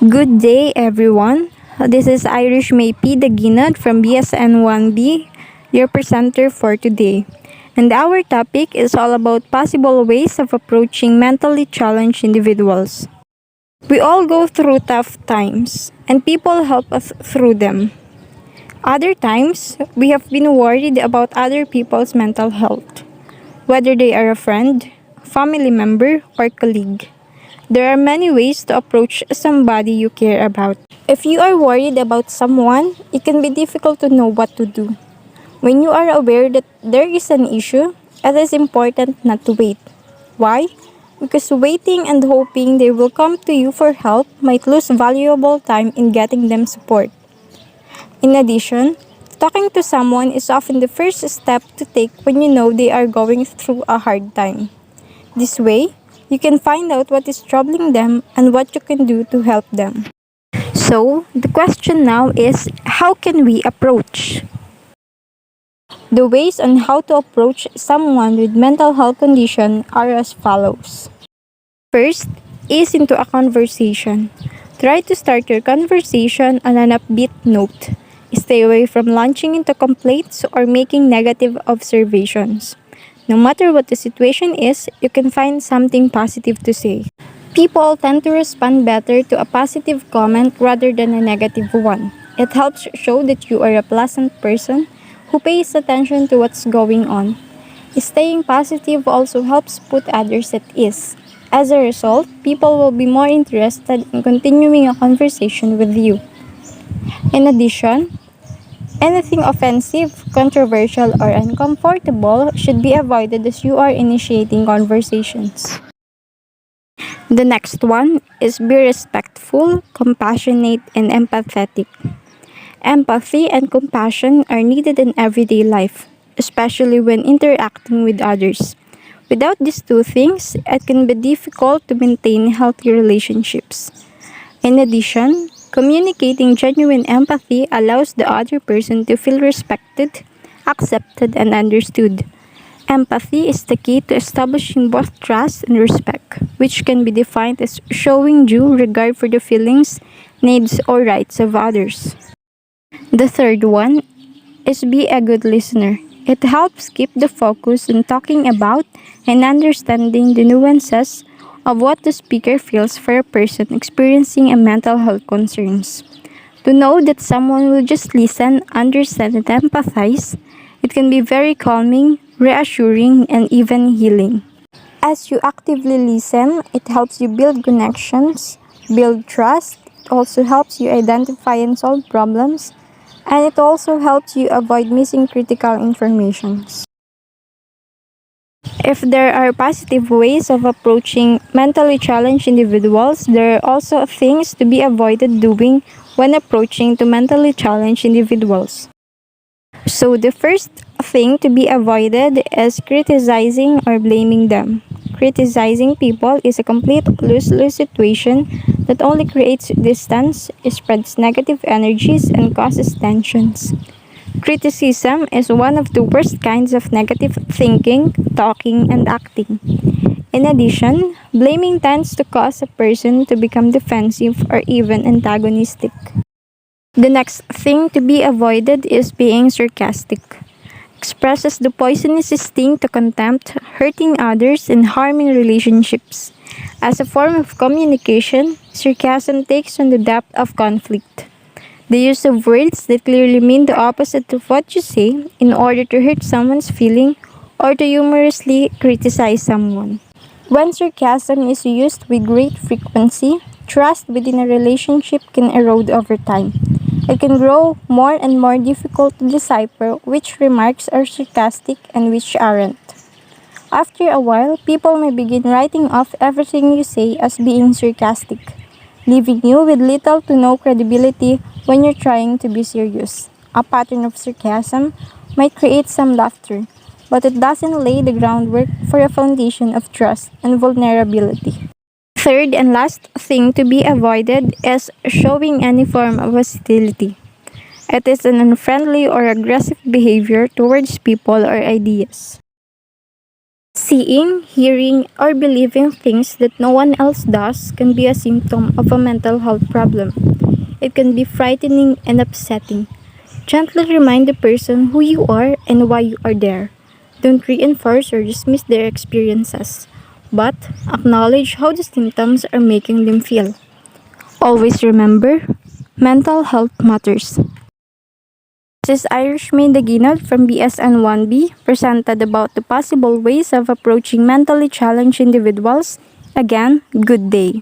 Good day, everyone. This is Irish May P. Daguinod from BSN 1B, your presenter for today. And our topic is all about possible ways of approaching mentally challenged individuals. We all go through tough times, and people help us through them. Other times, we have been worried about other people's mental health, whether they are a friend, family member, or colleague. There are many ways to approach somebody you care about. If you are worried about someone, it can be difficult to know what to do. When you are aware that there is an issue, it is important not to wait. Why? Because waiting and hoping they will come to you for help might lose valuable time in getting them support. In addition, talking to someone is often the first step to take when you know they are going through a hard time. This way, you can find out what is troubling them and what you can do to help them. So, the question now is, how can we approach? The ways on how to approach someone with mental health condition are as follows. First, ease into a conversation. Try to start your conversation on an upbeat note. Stay away from launching into complaints or making negative observations. No matter what the situation is, you can find something positive to say. People tend to respond better to a positive comment rather than a negative one. It helps show that you are a pleasant person who pays attention to what's going on. Staying positive also helps put others at ease. As a result, people will be more interested in continuing a conversation with you. In addition, anything offensive, controversial, or uncomfortable should be avoided as you are initiating conversations. The next one is be respectful, compassionate, and empathetic. Empathy and compassion are needed in everyday life, especially when interacting with others. Without these two things, it can be difficult to maintain healthy relationships. In addition, communicating genuine empathy allows the other person to feel respected, accepted, and understood. Empathy is the key to establishing both trust and respect, which can be defined as showing due regard for the feelings, needs, or rights of others. The third one is be a good listener. It helps keep the focus on talking about and understanding the nuances of what the speaker feels for a person experiencing a mental health concerns. To know that someone will just listen, understand, and empathize, it can be very calming, reassuring, and even healing. As you actively listen, it helps you build connections, build trust, it also helps you identify and solve problems, and it also helps you avoid missing critical information. If there are positive ways of approaching mentally challenged individuals, there are also things to be avoided doing when approaching to mentally challenged individuals. So the first thing to be avoided is criticizing or blaming them. Criticizing people is a complete lose-lose situation that only creates distance, spreads negative energies, and causes tensions. Criticism is one of the worst kinds of negative thinking, talking, and acting. In addition, blaming tends to cause a person to become defensive or even antagonistic. The next thing to be avoided is being sarcastic. Expresses the poisonous sting to contempt, hurting others, and harming relationships. As a form of communication, sarcasm takes on the depth of conflict. The use of words that clearly mean the opposite of what you say in order to hurt someone's feeling or to humorously criticize someone. When sarcasm is used with great frequency, trust within a relationship can erode over time. It can grow more and more difficult to decipher which remarks are sarcastic and which aren't. After a while, people may begin writing off everything you say as being sarcastic, leaving you with little to no credibility when you're trying to be serious. A pattern of sarcasm might create some laughter, but it doesn't lay the groundwork for a foundation of trust and vulnerability. Third and last thing to be avoided is showing any form of hostility. It is an unfriendly or aggressive behavior towards people or ideas. Seeing, hearing, or believing things that no one else does can be a symptom of a mental health problem. It can be frightening and upsetting. Gently remind the person who you are and why you are there. Don't reinforce or dismiss their experiences, but acknowledge how the symptoms are making them feel. Always remember, mental health matters. This is Irish May Daguinod from BSN 1B, presented about the possible ways of approaching mentally challenged individuals. Again, good day.